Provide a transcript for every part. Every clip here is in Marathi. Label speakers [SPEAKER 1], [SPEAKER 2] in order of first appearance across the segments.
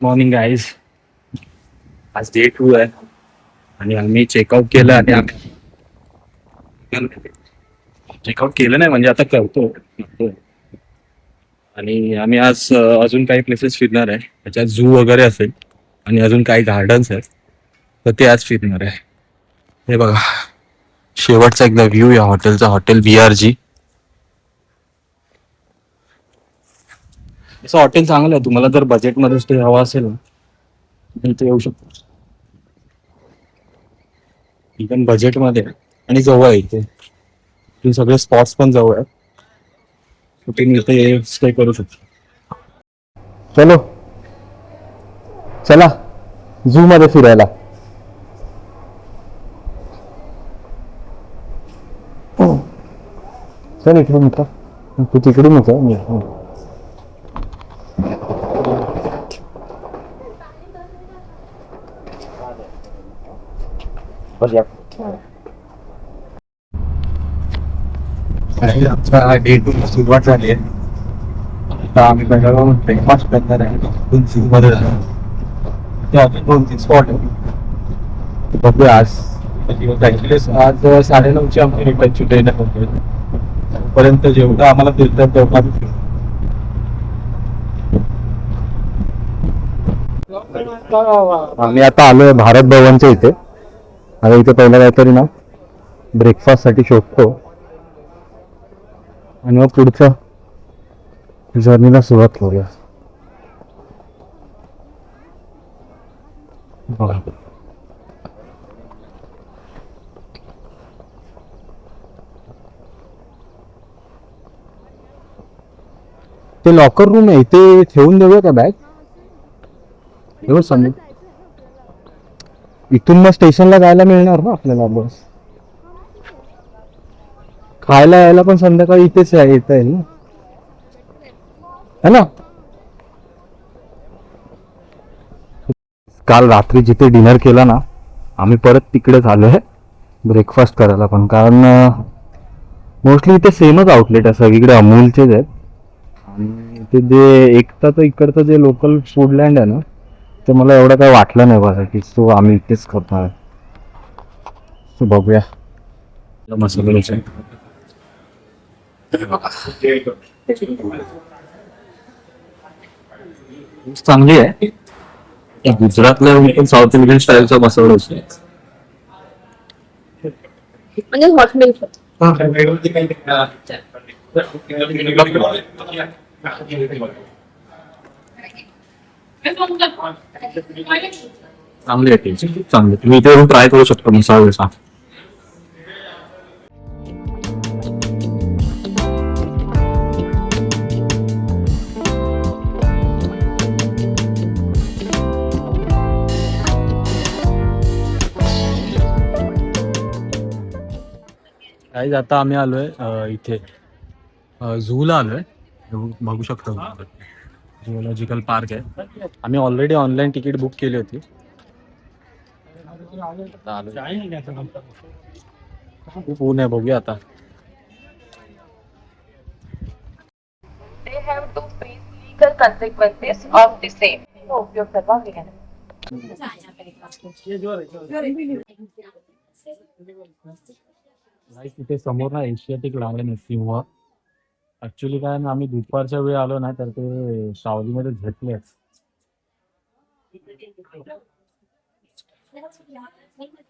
[SPEAKER 1] Morning guys. आज डे 2 आहे आणि आम्ही चेकआउट केलं आणि आम्ही चेकआउट केलं नाही म्हणजे आता करतो. आणि आम्ही आज अजून काही प्लेसेस फिरणार आहे. त्याच्यात झू वगैरे असेल आणि अजून काही गार्डन्स आहेत, तर ते आज फिरणार आहे. हे बघा, शेवटचा एकदा व्ह्यू या हॉटेलचा, हॉटेल BRG. असं हॉटेल चांगलं आहे. तुम्हाला जर बजेटमध्ये स्टे हवा असेल ना तर इथे येऊ शकतो. इव्हन बजेटमध्ये आणि जवळ आहे इथे. इथे सगळे स्पॉट्स पण जवळ आहेत. तुम्ही इथे स्टे करू शकतो.
[SPEAKER 2] चलो चला झू मध्ये फिरायला. चल इकडे मित्र, तू तिकडून होता मी
[SPEAKER 1] आमचा डे 2 सुरुवात झाली आहे. आता आम्ही पहिला ब्रेकफास्ट करणार आहे. मध्ये ते अजून 2-3 स्पॉट आहे. बघूया आज दिवस. ऍक्च्युली आज 9:30ची आमची रिटर्नची ट्रेन आहे. पर्यंत जेवढं आम्हाला फिरतात तेवढं आम्ही फिरू.
[SPEAKER 2] आम्ही आता आलोय भारत भवनच्या इथे. आता इथे पहिला काहीतरी ना ब्रेकफास्ट साठी शोधतो आणि मग पुढच्या जर्नीला सुरुवात करूया. बघा, ते लॉकर रूम आहे, इथे ठेवून देऊया का बॅग? एवढं सांगू. इथून मग स्टेशनला जायला मिळणार ना आपल्याला बस. खायला यायला पण संध्याकाळी इथेच येता येईल ना, है ना? काल रात्री जिथे डिनर केला ना, आम्ही परत तिकडेच आलोय ब्रेकफास्ट करायला. पण कारण मोस्टली इथे सेमच आउटलेट आहे, सगळीकडे अमूलचेच आहेत. आणि ते जे एकटाचं इकडचं जे लोकल फूडलँड आहे ना, ते मला एवढं काही वाटलं नाही बघा की सो आम्ही इथेच करणार आहे. सो बघूया.
[SPEAKER 1] मसाला डोसा चांगली आहे. गुजरातला पण साऊथ इंडियन स्टाईलचा मसाला डोसा
[SPEAKER 3] म्हणजे हॉट मिल्क.
[SPEAKER 1] चांगली आहे. टेस्ट चांगली. तुम्ही इथे येऊन ट्राय करू शकता मसाला डोसा. गाईज, आता आम्ही आलोय इथे झूला आलोय. बघू शकतो, झुओलॉजिकल पार्क आहे. आम्ही ऑलरेडी ऑनलाईन तिकीट बुक केली होती. खूप ऊन आहे, बघूया आता.
[SPEAKER 3] They have to face legal consequences of the same. उपयोग करवा घेणार.
[SPEAKER 1] तिथे समोर ना एशियाटिक लायन आहे, सिंह. ऍक्च्युली काय ना, आम्ही दुपारच्या वेळी आलो ना तर ते सावलीमध्ये झटले.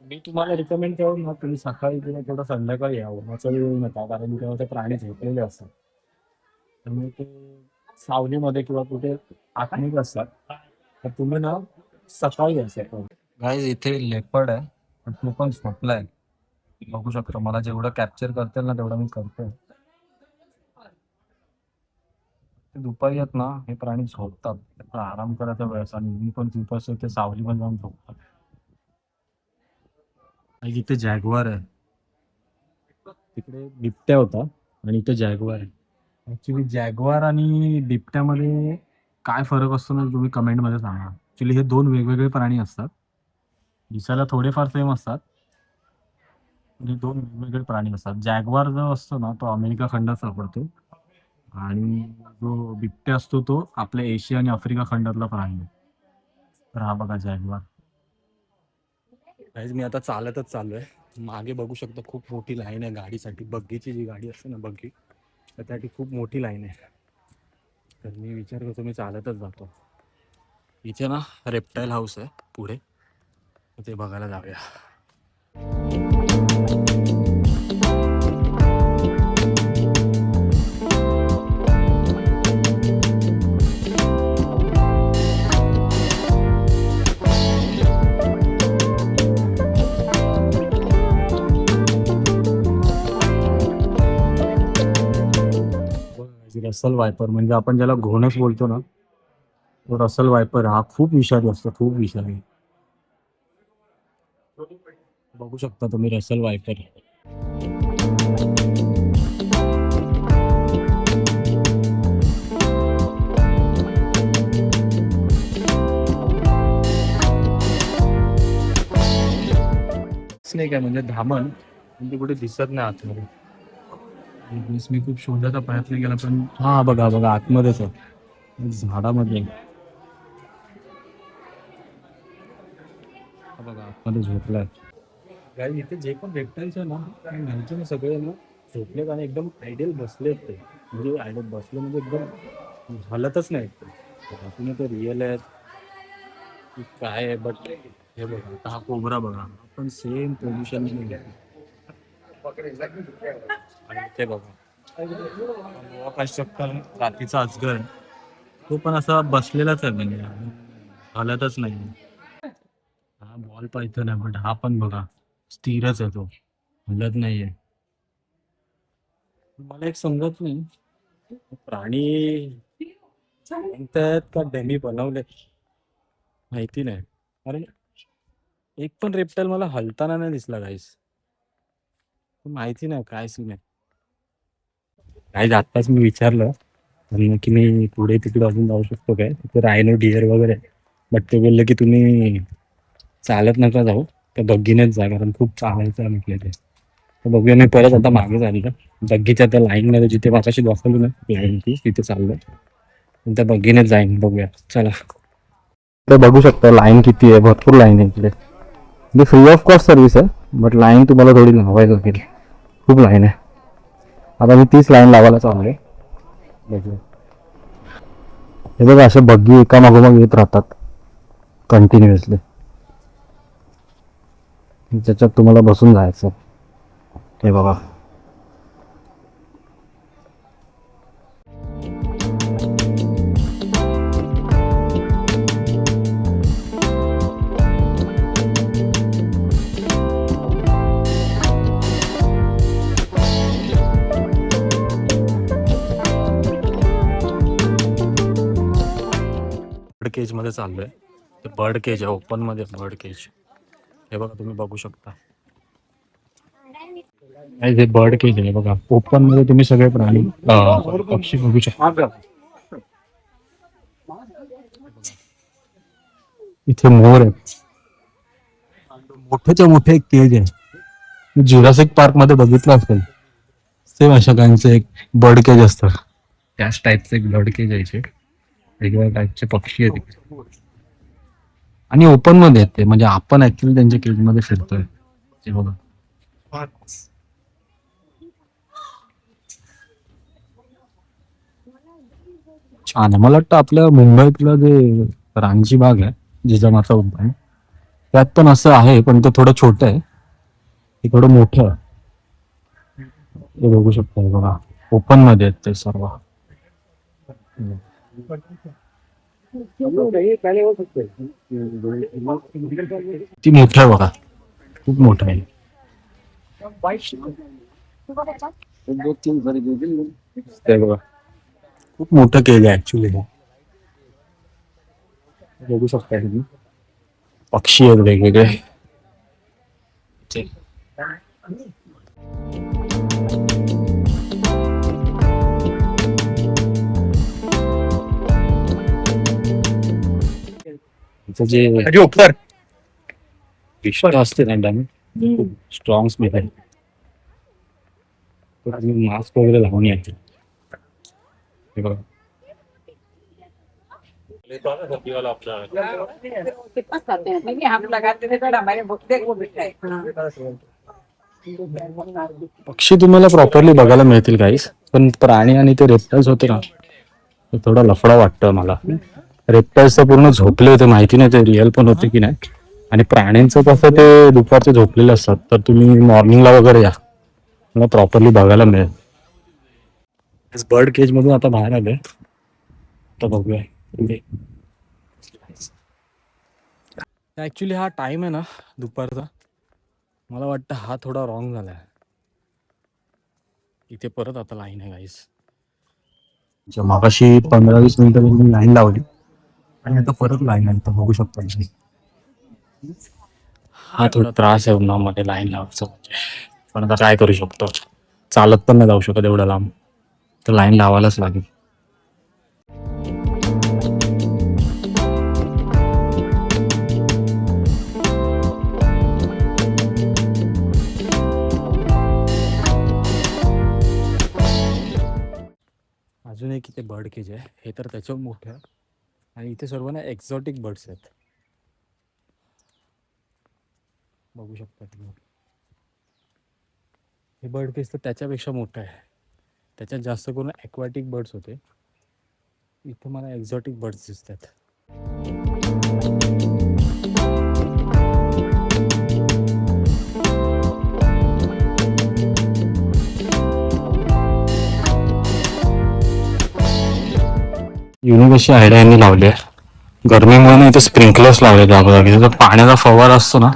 [SPEAKER 1] मी तुम्हाला रिकमेंड करू ना, तुम्ही सकाळी किंवा थोडं संध्याकाळी या. उन्हाचा वेळ येऊ नका, कारण तेव्हा ते प्राणी झोपलेले असतात. त्यामुळे ते सावलीमध्ये किंवा कुठे आखणीत असतात, तर तुम्ही ना सकाळी असेल. गाईज, इथे लेपर्ड आहे, पण तो पण झोपलाय. बघू शकतो. मला जेवढं कॅप्चर करता ना तेवढं मी करतोय. दुपारी आहेत ना हे प्राणी झोपतात, त्यांचा आराम करायचा वेळ आणि मी पण दुपारचं ते सावलीमध्ये जाऊन झोपतात. आणि इथे जॅग्वार आहे. तिकडे बिबट्या होता आणि इथे जॅग्वार आहे. ऍक्च्युली जॅग्वार आणि बिबट्यामध्ये काय फरक असतो ना, तुम्ही कमेंटमध्ये सांगा. ऍक्च्युली हे दोन वेगवेगळे प्राणी असतात. दिसायला थोडेफार सेम असतात, म्हणजे दोन वेगवेगळे प्राणी असतात. जॅग्वार जो असतो ना तो अमेरिका खंडात सापडतो आणि जो बिबट्या असतो तो आपल्या एशिया आणि आफ्रिका खंडातला प्राणी आहे. तर हा बघा जॅगवार. गाईज मी आता चालतच चाललोय. मागे बघू शकतो खूप मोठी लाईन आहे गाडीसाठी. बग्गीची जी गाडी असते ना बग्गी, तर त्यासाठी खूप मोठी लाईन आहे. तर मी विचार करतो मी चालतच जातो. इथे ना रेप्टाईल हाऊस आहे पुढे, तर ते बघायला जाऊया. रसल वायपर म्हणजे आपण ज्याला घोणस बोलतो ना, तो रसल वायपर हा खूप विषारी असतो, खूप विषारी. बघू शकता तुम्ही रसल वायपर. स्नेक आहे म्हणजे धामण, पण ते कुठे दिसत नाही आतमध्ये. दिवस मी खूप शोधायचा प्रयत्न केला पण हा बघा बघा आतमध्येच आहे, झाडामध्ये. हा बघा आतमध्ये झोपलाय. गाई इथे जे पण रेप्टाईल्स आहे ना, ते माहिती ना सगळे ना झोपलेत आणि एकदम आयडियल बसलेत ते. म्हणजे आयडियल बसले म्हणजे एकदम हलतच नाहीत ते. बाकी ते रिअल आहेत की काय आहे. बट हे बघा आता हा कोबरा बघा, आपण सेम पोझिशन आणि ते बघा जातीचा अजगर, तो पण असा बसलेलाच आहे म्हणजे हलतच नाही. हा बॉल पायथन आहे बट हा पण बघा स्थिरच आहे, तो हलत नाहीये. मला एक समजत नाही प्राणी म्हणतात का डमी बनवले माहिती नाही. अरे एक पण रेप्टाईल मला हलताना नाही दिसला गाईस. माहिती नाही काय सीन आहे. काय आत्ताच मी विचारलं त्यांना की मी पुढे तिकडे अजून जाऊ शकतो काय, तिथे रायनो डिअर वगैरे. बट ते बोलले की तुम्ही चालत नका जाऊ, त्या बग्गीनेच जा कारण खूप चालायचं आहे म्हटलं ते. तर बघूया मी परत आता मागे झाली बग्गीच्या त्या लाईन मध्ये जिथे मागाशी दाखवली ना लाईन ती तिथे चाललोय. त्या बग्गीनेच जाईन, बघूया चला.
[SPEAKER 2] ते बघू शकता लाईन किती आहे, भरपूर लाईन आहे इकडे. म्हणजे फ्री ऑफ कॉस्ट सर्व्हिस आहे, बट लाईन तुम्हाला थोडी लावायला लागेल. खूप लाईन आहे. आता मी 30 लाईन लावायला चाललोय. बघूया. हे बघा असे बग्गी एका मागोमाग येत राहतात कंटिन्युअसली. त्याच्यात तुम्हाला बसून जायचं. हे बघा
[SPEAKER 1] बर्ड केज मध्ये चाललोय. ते बर्ड केज आहे, ओपन मध्ये बर्ड केज. हे बघा तुम्ही बघू शकता. हे बर्ड केज आहे बघा, ओपन मध्ये तुम्ही सगळे प्राणी पक्षी बघू शकता. इथे मोर आहेत, मोठेच्या मोठे एक केज आहे. जुरासिक पार्क मध्ये बघितलं असेल सेम अशा काहींचं एक बर्ड केज असतं, त्याच टाईपचं एक बर्ड केज आहे इथे. वेगवेगळ्या टाईपचे पक्षी आहेत इथे आणि ओपन मध्ये आहेत ते, म्हणजे आपण ऍक्च्युअली त्यांच्या केज मध्ये फिरतोय. ते बघा छान आहे. मला वाटतं आपल्या मुंबईतलं जे रांगची बाग आहे, जिजामाता उद्यान, त्यात पण असं आहे पण ते थोडं छोटं आहे, हे थोडं मोठं आहे. हे बघू शकतो बघा, ओपन मध्ये आहेत ते सर्व. ती मोठं आहे बघा, खूप मोठं आहे. ते बघा खूप मोठं केज आहे ऍक्च्युली. बघू शकता तुम्ही पक्षी आहेत वेगवेगळे. जे विष्ट असते ना डॅमेज खूप स्ट्रॉंग स्मेल आहे. मास्क वगैरे लावून यायचे. हे बघा पक्षी तुम्हाला प्रॉपरली बघायला मिळतील काहीच, पण प्राणी आणि ते रेप्टाइल्स होते ना, ते थोडा लफडा वाटतं मला. रेप्टाइल्स तर पूर्ण झोपले होते, माहिती नाही ते रिअल पण होते की नाही. आणि प्राण्यांचं कसं ते दुपारचे झोपलेले असतात, तर तुम्ही मॉर्निंगला वगैरे या, मला प्रॉपरली बघायला मिळेल. बर्ड केज मधून आता बाहेर आले, आता बघूया. ऍक्च्युली हा टाइम आहे ना दुपारचा, मला वाटतं हा थोडा रॉंग झालाय. इथे परत आता लाईन आहे गाईस. मागाशी 15-20 मिनिटं लाईन लावली आणि आता परत लाईन आहे, तर बघू शकतो. हा थोडा त्रास आहे उन्हामध्ये लाईन लावायचं म्हणजे, पण आता काय करू शकतो, चालत पण नाही जाऊ शकत एवढं लांब, तर लाईन लावायलाच लागेल. अजून एक इथे बर्ड केज आहे, हे तर त्याच्यावर मोठं आहे. आणि इथे सर्व ना एक्झॉटिक बर्ड्स आहेत, बघू शकता तुम्ही. हे बर्ड केज तर त्याच्यापेक्षा मोठं आहे, त्याच्यात जास्त करून ॲक्वॅटिक बर्ड्स होते. इथे मला एक्झॉटिक बर्ड्स दिसतात. युनिक अशी आयडिया यांनी लावली आहे. गरमीमुळे इथे स्प्रिंकलर्स लावले जागोजागी, जर पाण्याचा फवारा असतो ना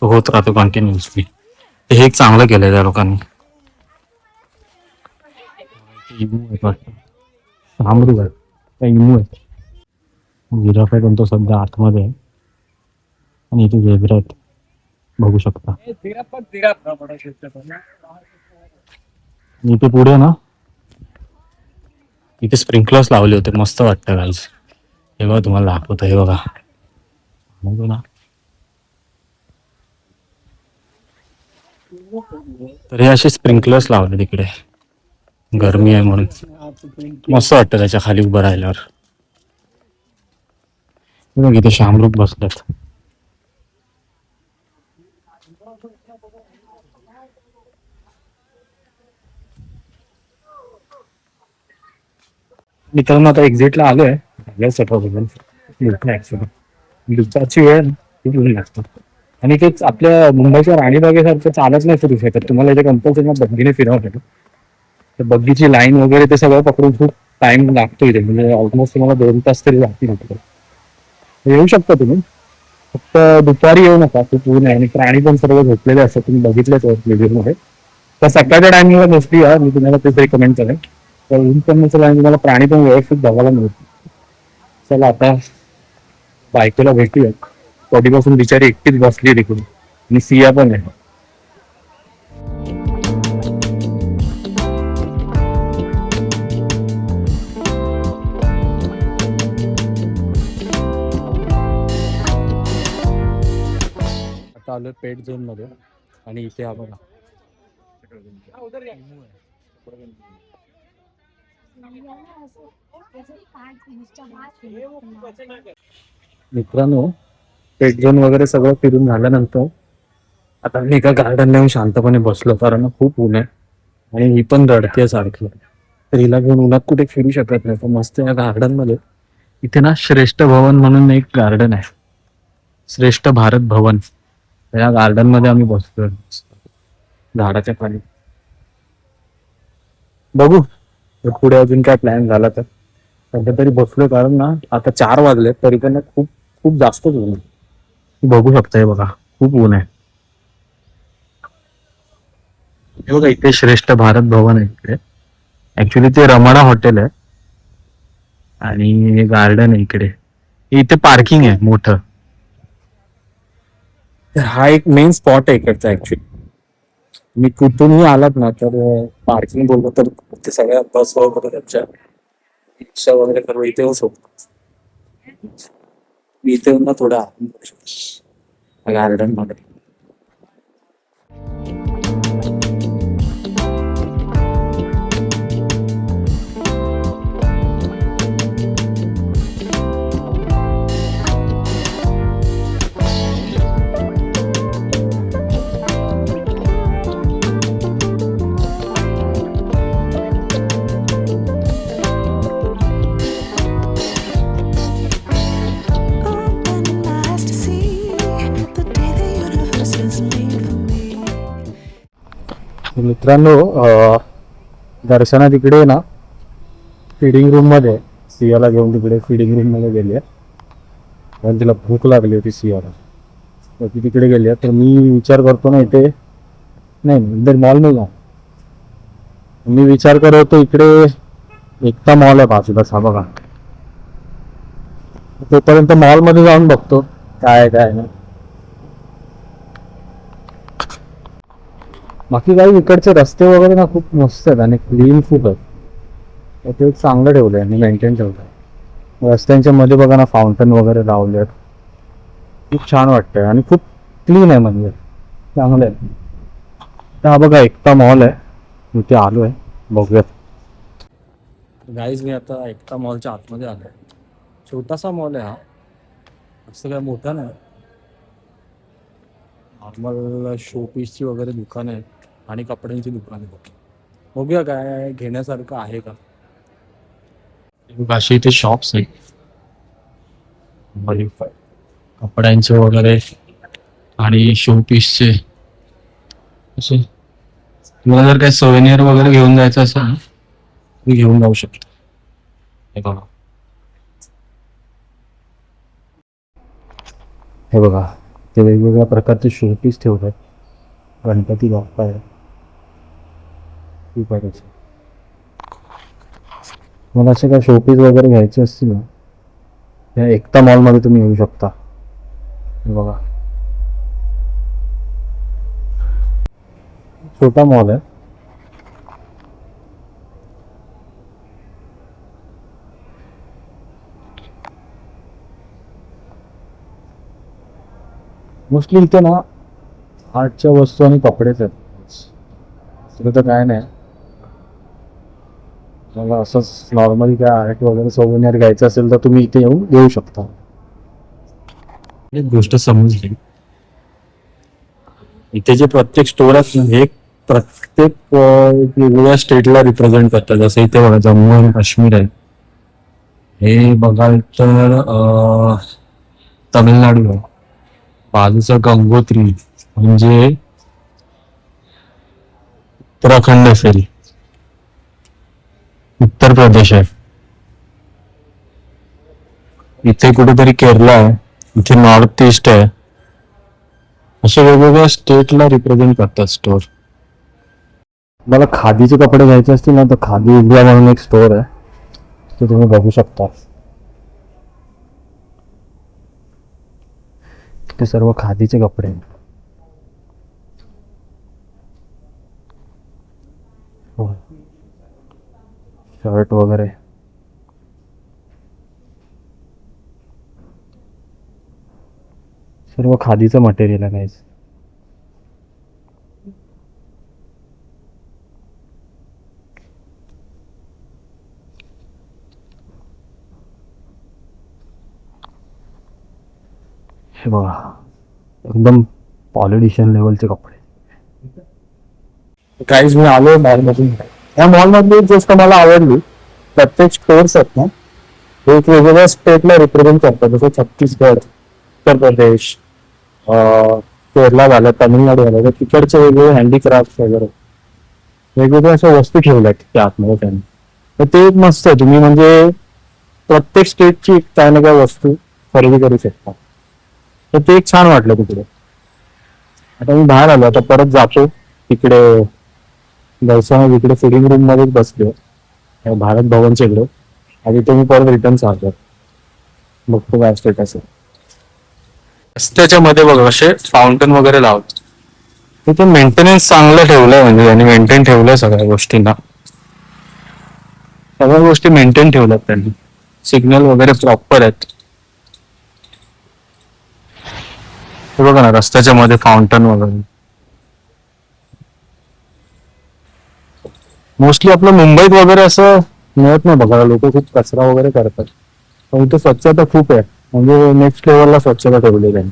[SPEAKER 1] तो होत राहतो कंटिन्युअसली. हे एक चांगलं केलंय त्या लोकांनी. शामृग आहे, इमू आहे, जिराफ आहे, पण तो सध्या आतमध्ये आहे. आणि इथे झेब्रा आहेत, बघू शकता. इथे पुढे ना इथे स्प्रिंकलर्स लावले होते, मस्त वाटतं गाईज. हे बघा तुम्हाला दाखवतो, हे बघा बघू ना. तर हे असे स्प्रिंकलर्स लावले तिकडे, गरमी आहे म्हणून मस्त वाटतं त्याच्या खाली उभं राहिल्यावर. बघ इथे शामरूप बसतात. मित्रांनो आता एक्झिटला आलोय. दुपारची वेळ खूप ऊन लागतं, आणि तेच आपल्या मुंबईच्या राणीबागेसारखं चालत नाही फिरू शकत. तुम्हाला इथे कंपल्सरी बग्गीने फिरावं लागेल. तर बग्गीची लाईन वगैरे ते सगळं पकडून खूप टाइम लागतो इथे, म्हणजे ऑलमोस्ट तुम्हाला 2 तास तरी लागतील. येऊ शकता तुम्ही, फक्त दुपारी येऊ नका, खूप ऊन आहे आणि प्राणी पण सर्व झोपलेले असतात, तुम्ही बघितलेच व्हिडिओमध्ये. तर सकाळच्या टायमिंगला मोस्टली या, मी तुम्हाला तेच रिकमेंड करेन. तर ऊन पण नसेल आणि तुम्हाला प्राणी पण व्यवस्थित बघायला मिळतील. चला आता बायकोला भेटूया. कधीपासून बिचारी एकटीच बसली तिकडून, आणि सिया पण आहे. आता आलोय पेट झोन मध्ये, आणि इथे आपण मित्रांनो पेट झोन वगैरे सगळं फिरून झाल्यानंतर आता मी एका गार्डनला येऊन शांतपणे बसलो, कारण खूप ऊन आहे आणि ही पण रडते सारखी. तर हिला घेऊन उन्हात कुठे फिरू शकत नाही, तर मस्त या गार्डन मध्ये इथे ना श्रेष्ठ भवन म्हणून एक गार्डन आहे, श्रेष्ठ भारत भवन. या गार्डन मध्ये आम्ही बसतोय झाडाच्या खाली. बघू पुढे अजून काय प्लॅन झाला तर. सध्या तरी बसलोय, कारण ना आता 4 वाजले तरी पण खूप खूप जास्तच ऊन आहे. बघू शकता, हे बघा खूप ऊन आहे. हे बघा इथे श्रेष्ठ भारत भवन आहे. इकडे ऍक्च्युली ते रमणा हॉटेल आहे आणि हे गार्डन आहे इकडे. इथे पार्किंग आहे मोठं. तर हा एक मेन स्पॉट आहे इकडचा ऍक्च्युली. मी कुठूनही आलात ना तर पार्किंग बोललो तर ते सगळ्या बस वगैरे त्यांच्या रिक्षा वगैरे सर्व इथे येऊ शकतो. मी इथे ना थोडा गार्डन मध्ये.
[SPEAKER 2] मित्रांनो, दर्शना तिकडे ना फिडिंग रूम मध्ये सियाला घेऊन तिकडे फिडिंग रूम मध्ये गेली आहे. कारण तिला भूक लागली होती सियाला, तर ती तिकडे गेली आहे. तर मी विचार करतो ना इथे नाही इधर मॉल नाही जाऊ. मी विचार करत होतो इकडे एकता मॉल आहे बाजूला, हा बघा. तोपर्यंत मॉल मध्ये जाऊन बघतो काय काय नाही. बाकी काही इकडचे रस्ते वगैरे ना खूप मस्त आहेत आणि क्लीन खूप आहेत. तर ते चांगलं ठेवलंय आणि मेंटेन ठेवलंय. रस्त्यांच्या मध्ये बघा ना फाउंटन वगैरे लावले आहेत. खूप छान वाटतंय आणि खूप क्लीन आहे, म्हणजे चांगलं आहे. तर हा बघा एकता मॉल आहे, इथे आलोय, बघूयात. गाईज मी आता एकता मॉलच्या आतमध्ये आलोय. छोटासा मॉल आहे हा, असं काय मोठा नाही. नॉर्मल शोपीसची वगैरे दुकानं आहेत आणि कपड्यांची दुकानं आहेत. बघूया काय घेण्यासारखं आहे का. अशी इथे शॉप्स आहेत कपड्यांचे वगैरे आणि शोपीसचे. असे तुला जर काही सोवेनियर वगैरे घेऊन जायचं असेल ना, तुम्ही घेऊन जाऊ शकता. हे बघा, हे बघा, ते वेगवेगळ्या प्रकारचे शोपीस ठेवतात. गणपती बाप्पा आहे, खूप आहे त्याचे. मला असे काय शोपीस वगैरे घ्यायचे असतील ना, या एकता मॉलमध्ये तुम्ही येऊ शकता. हे बघा, छोटा मॉल आहे. मोस्टली इथे ना आर्टच्या वस्तू आणि कपडेच आहेत, दुसरं तर काय नाही. मला असंच नॉर्मली काय आर्ट वगैरे सोवेनियर घ्यायचं असेल तर तुम्ही इथे येऊन घेऊ शकता. एक गोष्ट समजली, इथे जे प्रत्येक स्टोर आहेत ना, हे प्रत्येक वेगवेगळ्या स्टेटला रिप्रेझेंट करतात. जसं इथे बघा जम्मू आणि काश्मीर आहे, हे बघाल तर तमिळनाडू आहे, बाजूचं गंगोत्री म्हणजे उत्तराखंड असेल, उत्तर प्रदेश आहे, इथे कुठेतरी केरला आहे, इथे नॉर्थ ईस्ट आहे. असे वेगवेगळ्या स्टेटला रिप्रेझेंट करतात स्टोर. मला खादीचे कपडे घ्यायचे असतील ना, तर खादी इंडिया म्हणून एक स्टोर आहे, ते तुम्ही बघू शकता. ते सर्व खादीचे कपडे. शर्ट वगैरे सर्व खादीचं मटेरियल आहे गाईज. हे बघा, एकदम पॉलिटिशियन लेवलचे कपडे. गाईज मी आलो मॉलमधून. या मॉलमधली एक गोष्ट मला आवडली, प्रत्येक स्टोर्स आहेत ना, हे एक वेगवेगळ्या स्टेटला रिप्रेझेंट करतात. जसं छत्तीसगड, उत्तर प्रदेश, केरला झालं, तामिळनाडू झालं, तर तिकडचे वेगवेगळे हँडीक्राफ्ट वगैरे वेगवेगळ्या अशा वस्तू ठेवल्या आहेत त्या आतमध्ये त्यांनी. तर ते एक मस्त आहे, तुम्ही म्हणजे प्रत्येक स्टेटची काय ना काय वस्तू खरेदी करू शकता. तर ते एक छान वाटलं तिकडे. आता मी बाहेर आलो, आता परत जातो तिकडे दर्शना तिकडे फिडिंग रूम मध्येच बसलो भारत भवनच्या इकडे, आणि ते मी परत रिटर्न चालतो, बघतो काय स्टेटस आहे. रस्त्याच्या मध्ये बघा असे फाउंटन वगैरे लावत. तिथे मेंटेनन्स चांगलं ठेवलंय, म्हणजे त्यांनी मेंटेन ठेवलंय सगळ्या गोष्टींना. सगळ्या गोष्टी मेंटेन ठेवल्यात त्यांनी, सिग्नल वगैरे प्रॉपर आहेत. हे बघा ना, रस्त्याच्या मध्ये फाउंटन वगैरे. मोस्टली आपलं मुंबईत वगैरे असं मिळत नाही बघायला, लोक खूप कचरा वगैरे करतात. पण इथे स्वच्छता खूप आहे, म्हणजे नेक्स्ट लेवलला स्वच्छता ठेवलेली आहे.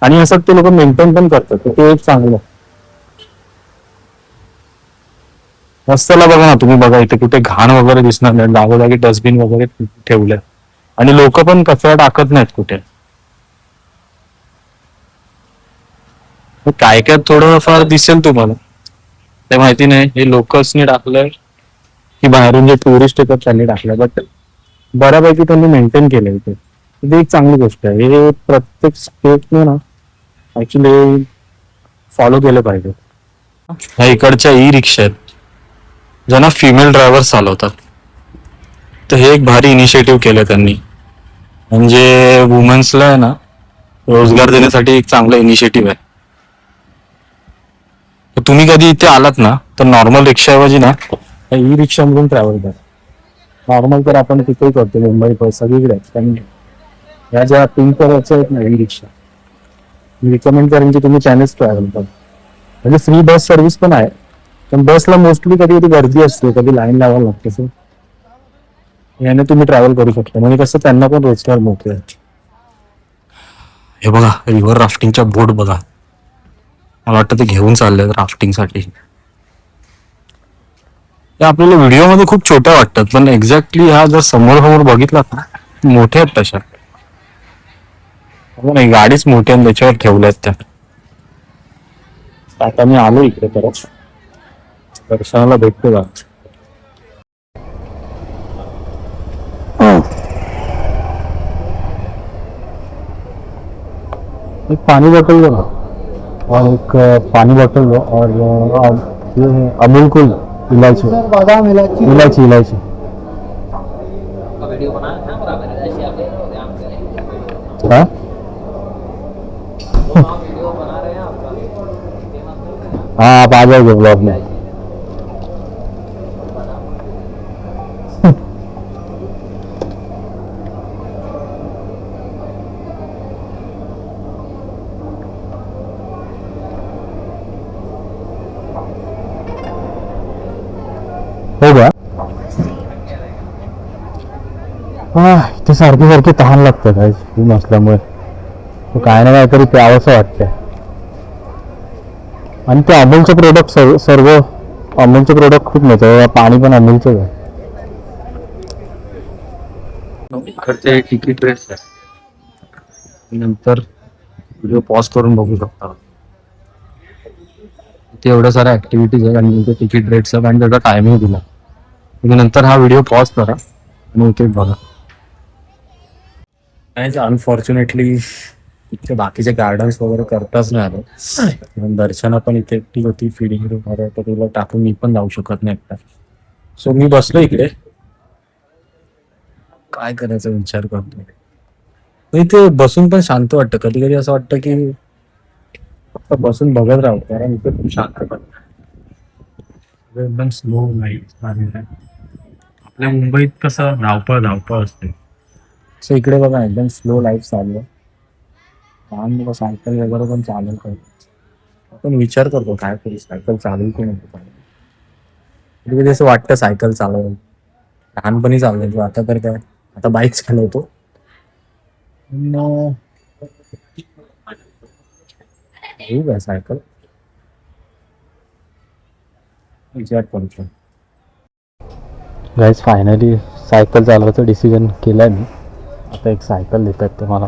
[SPEAKER 2] आणि असं ते लोक मेंटेन पण करतात, तर ते एक चांगलं. रस्त्याला बघा ना तुम्ही, बघा इथे कुठे घाण वगैरे दिसणार नाही, जागोजागी डस्टबिन वगैरे ठेवलंय. आणि लोक पण कचरा टाकत नाहीत कुठे. काय काय थोडं फार दिसेल तुम्हाला,
[SPEAKER 1] ते माहिती नाही हे लोकल्सनी टाकलंय की बाहेरून जे टुरिस्ट येतात त्यांनी टाकलंय, बट बऱ्यापैकी त्यांनी मेंटेन केलंय ते. ती एक चांगली गोष्ट आहे. हे प्रत्येक स्टेटने ना ऍक्च्युली फॉलो केलं पाहिजे. ह्या इकडच्या ई रिक्षा आहेत ज्यांना फिमेल ड्रायव्हर चालवतात, तर हे एक भारी इनिशिएटिव्ह केलं त्यांनी. म्हणजे वुमन्सला आहे ना रोजगार देण्यासाठी एक चांगला इनिशिएटिव्ह आहे. तर तुम्ही कधी इथे आलात ना तर नॉर्मल रिक्षाऐवजी ना ई रिक्षामधून ट्रॅव्हल करा. नॉर्मल तर आपण तिथेही करतो, मुंबईत सगळीकडे आहेत. पण ह्या ज्या पिंक कलरच्या आहेत ना ई रिक्षा, मी रिकमेंड करेन की तुम्ही त्यानेच ट्रॅव्हल करा. म्हणजे फ्री बस सर्व्हिस पण आहे, पण बसला मोस्टली कधी कधी गर्दी असते, कधी लाईन लावायला लागते. सो याने तुम्ही ट्रॅव्हल करू शकता, म्हणजे कसं त्यांना पण रोजगार मिळतोय. हे बघा रिव्हर राफ्टिंगच्या बोट बघा, मला वाटतं ते घेऊन चालले राफ्टिंगसाठी. ते आपल्याला व्हिडिओमध्ये खूप छोट्या वाटतात, पण एक्झॅक्टली ह्या जर समोर समोर बघितलात ना मोठ्या आहेत तशा. नाही गाडीच मोठी आणि त्याच्यावर ठेवल्यात त्या. आता मी आलो इकडे परत दर्शनाला भेटतो का. एक पानी बोतल दो ना, और एक पानी बोतल दो, और ये है अमूल कूल इलायची, बादाम इलायची इलायची इलायची. हाँ? हाँ आप आ जाओगे ब्लॉग में. हो गया. हा इथे सारखे सारखे तहान लागतं काय ऊन असल्यामुळे, काय ना काहीतरी प्यावंसं वाटतंय. आणि ते अमूलचे प्रोडक्ट सर्व अमूलचे प्रोडक्ट खूप मिळतात. पाणी पण अमूलचंच आहे. इकडचे तिकीट रेट्स आहे, नंतर व्हिडिओ पॉज करून बघू शकता. इथे एवढ्या साऱ्या ऍक्टिव्हिटीज आहेत आणि इथे तिकीट रेट्स आहेत आणि त्याचा टायमिंग दिला. तुम्ही नंतर हा व्हिडिओ पॉज करा आणि इथे बघा. अनफॉर्च्युनेटली इथे बाकीचे गार्डन्स वगैरे करताच नाही आलं. दर्शना पण इथे एकटी होती, फिडिंग रूम वर, तर तुला टाकून मी पण जाऊ शकत नाही एकटा. सो मी बसलो इकडे, काय करायचा विचार करतो. इथे बसून पण शांत वाटतं. कधी कधी असं वाटतं की फक्त बसून बघत राहू, कारण इथे खूप शांत पण एकदम स्लो नाही. आपल्या मुंबईत कसं धावपळ धावपळ असते, सो इकडे बघा एकदम स्लो लाईफ चालू आहे. लहान मुलं सायकल वगैरे पण चालेल पाहिजे. आपण विचार करतो काय तरी सायकल चालू की नको पाहिजे. कधी कधी असं वाटतं सायकल चालवलं, लहानपणी चालवायचो, आता तर काय, आता बाईक चालवतो. घेऊ काय सायकल, विचार करतो. गाईज फायनली सायकल चालवायचं डिसिजन केलंय मी. आता एक सायकल देतात ते मला,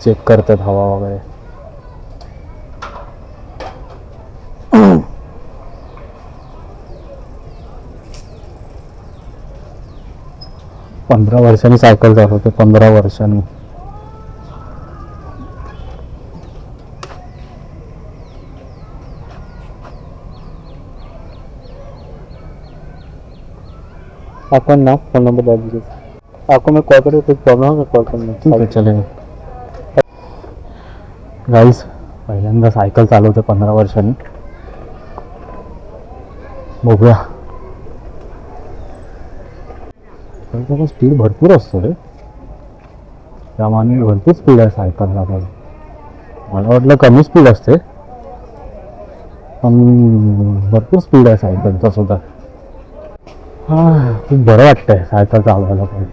[SPEAKER 1] चेक करतात हवा वगैरे. पंधरा वर्षांनी सायकल चालवते, 15 वर्षांनी. आपका नाम फोन नंबर डाल दीजिए. आपको मैं कॉल करूँ, कुछ प्रॉब्लम होगा कॉल करना. ठीक है चलेगा. गाईस पहिल्यांदा सायकल चालवते 15 वर्षांनी. बघूया. स्पीड भरपूर असतो रे, त्यामाने भरपूर स्पीड आहे सायकलला. पण मला वाटलं कमी स्पीड असते, पण भरपूर स्पीड आहे सायकलचा सुद्धा. खूप बरं वाटतंय सायकल चालवायला. पण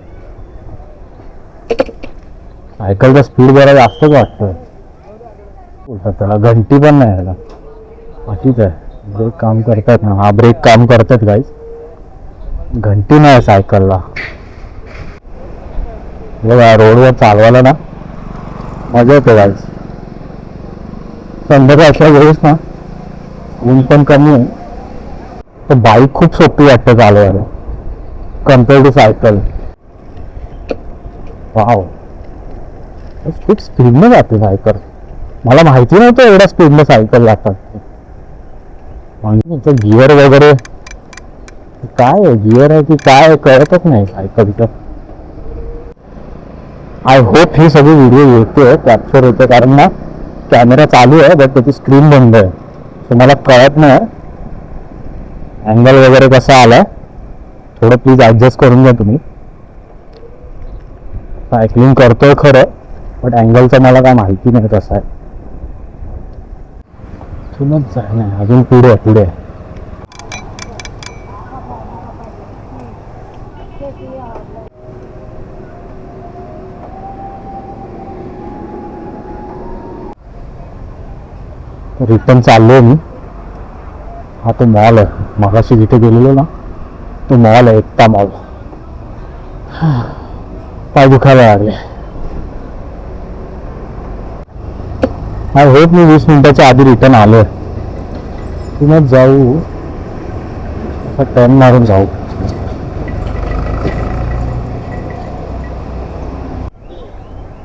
[SPEAKER 1] सायकलचा स्पीड जरा जास्तच वाटतोय. त्याला घंटी पण नाही याला, बाकीच आहे. ब्रेक काम करतात ना, हा ब्रेक काम करतात गाईज, घंटी नाही सायकलला. बघा रोडवर चालवायला ना मजा येते गाईज.
[SPEAKER 2] संध्याकाळच्या वेळेस ना ऊन पण कमी आहे, तर बाईक खूप सोपी वाटते चालवायला कम्पेअर टू सायकल. वाव, खूप स्पीडने जाते सायकल. मला माहिती नव्हतं एवढ्या स्पीडने सायकल जातात. म्हणजे गिअर वगैरे काय आहे, गिअर आहे की काय कळतच नाही सायकलचं. आय होप ही सगळी व्हिडिओ येते कॅप्चर होते, कारण ना कॅमेरा चालू आहे बट त्याची स्क्रीन बंद आहे, सो मला कळत नाही अँगल वगैरे कसा आलाय. थोडं प्लीज ऍडजस्ट करून घ्या तुम्ही. सायकलिंग करतोय खरं, बट अँगलचं मला काय माहिती नाही कसं आहे. इथूनच आहे नाही, अजून पुढे पुढे. रिटर्न चाललोय मी. हा तो मॉल आहे, मगाशी जिथे गेलेलो ना तो मॉल आहे, एकता मॉल. पाय दुखायला लागले. आय होप मी 20 मिनिटाच्या आधी रिटर्न आलोय. पुन्हा जाऊ, टर्न मारून जाऊ.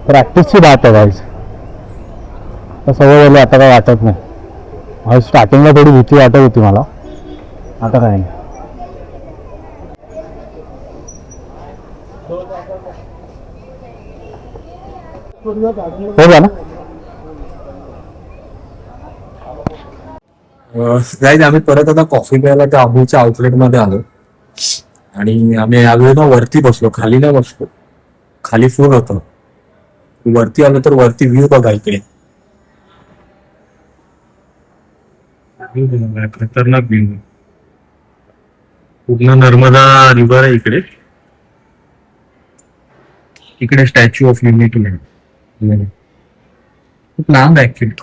[SPEAKER 2] प्रॅक्टिसची बात आहे गाईज. सवय झाली, आता काय वाटत नाही. स्टार्टिंगला थोडी भीती वाटत होती मला, आता काय नाही. हो का ना.
[SPEAKER 1] गाईज आम्ही परत आता कॉफी प्यायला त्या अमूलच्या आउटलेट मध्ये आलो आणि आम्ही आलो ना वरती बसलो, खाली नाही बसलो. खाली फुल होतं, वरती आलो तर वरती व्ह्यू बघा इकडे. खतरनाक व्ह्यू, पूर्ण नर्मदा रिव्हर आहे इकडे. इकडे स्टॅच्यू ऑफ युनिटी आहे, खूप लांब आहे ऍक्च्युली.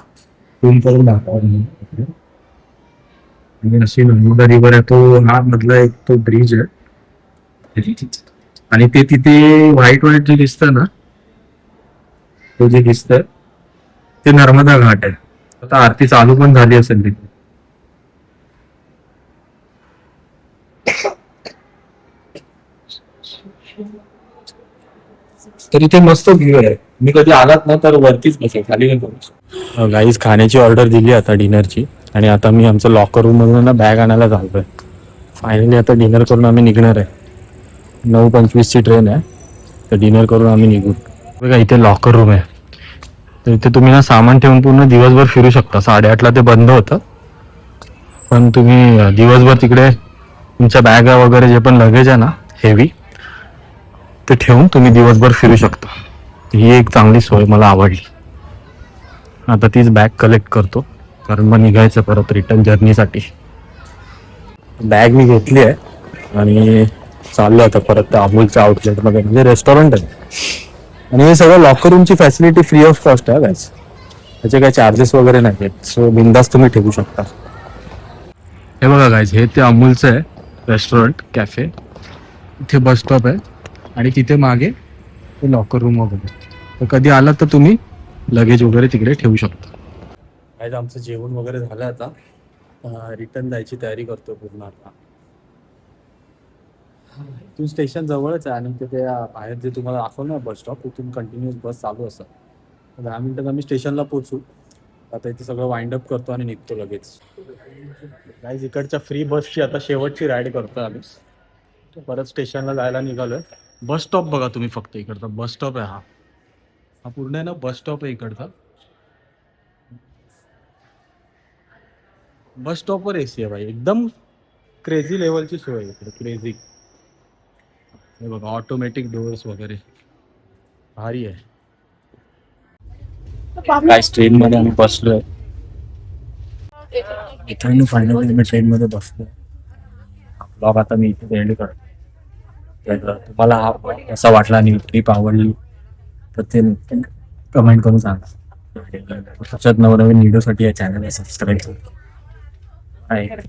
[SPEAKER 1] फोन करून दाखवा. अशी नर्मदा रिव्हर आहे, तो हा मधला एक तो ब्रिज आहे. आणि ते तिथे व्हाईट व्हाईट जे दिसतं ना, तो जे दिसतंय ते नर्मदा घाट आहे. आता आरती चालू पण झाली असेल तिथे. तर इथे मस्त व्ह्यू आहे. मी कधी आलात ना तर वरतीच बसेल, खाली नाही बसू. गाईज खाण्याची ऑर्डर दिली आता डिनरची, आणि आता मी आमचं लॉकर रूम मधून ना बॅग आणायला चालतोय. फायनली आता डिनर करून आम्ही निघणार आहे. 9:25 ची ट्रेन आहे, तर डिनर करून आम्ही निघू. बघा इथे लॉकर रूम आहे, तर इथे तुम्ही ना सामान ठेवून पूर्ण दिवसभर फिरू शकता. 8:30ला ते बंद होतं, पण तुम्ही दिवसभर तिकडे तुमच्या बॅगा वगैरे जे पण लगेज आहे ना हेवी, ते ठेवून तुम्ही दिवसभर फिरू शकता. ही एक चांगली सोय मला आवडली. आता तीच बॅग कलेक्ट करतो, कारण मग निघायचं परत रिटर्न जर्नीसाठी. बॅग मी घेतली आहे आणि चाललो आता परत त्या अमूलच्या आउटलेटमध्ये, म्हणजे रेस्टॉरंट आहे. आणि हे सगळं लॉकर रूमची फॅसिलिटी फ्री ऑफ कॉस्ट आहे गाईज, त्याचे काही चार्जेस वगैरे नाही आहेत. सो बिंदास तुम्ही ठेवू शकता. हे बघा गाईज, हे ते अमूलचं आहे रेस्टॉरंट कॅफे. इथे बस स्टॉप आहे आणि तिथे मागे ते लॉकर रूम वगैरे. तर कधी आलात तर तुम्ही लगेज वगैरे तिकडे ठेवू शकता. गाईज आमचं जेवण वगैरे झालं, आता रिटर्न जायची तयारी करतो पूर्ण. आता इथून स्टेशन जवळच आहे आणि तिथे बाहेर जे तुम्हाला दाखवलं ना बस स्टॉप, तिथून कंटिन्युअस बस चालू असतात. 10 मिनिटात आम्ही स्टेशनला पोहोचू. आता इथे सगळं वाइंड अप करतो आणि निघतो लगेच. गाईज इकडच्या फ्री बसची आता शेवटची राईड करतो आम्ही. परत स्टेशनला जायला निघालोय. बस स्टॉप बघा तुम्ही, फक्त इकडचा बस स्टॉप आहे हा. हा पूर्ण आहे ना बस स्टॉप आहे इकडचा. बस स्टॉपवर एसी आहे भाई, एकदम क्रेझी लेवलची सोय आहे इकडे, क्रेझी. हे बघा ऑटोमॅटिक डोअर्स वगैरे भारी आहे. काय ट्रेन मध्ये आम्ही बसलोय. इथून फायनली मी ट्रेन मध्ये बसलोय. ब्लॉग आता मी इथे एंड करतो. तर तुम्हाला हा कसा वाटला आणि ट्रिप आवडली तर ते कमेंट करून सांगा. अशाच नवनवीन व्हिडिओसाठी या चॅनलला सबस्क्राईब करा.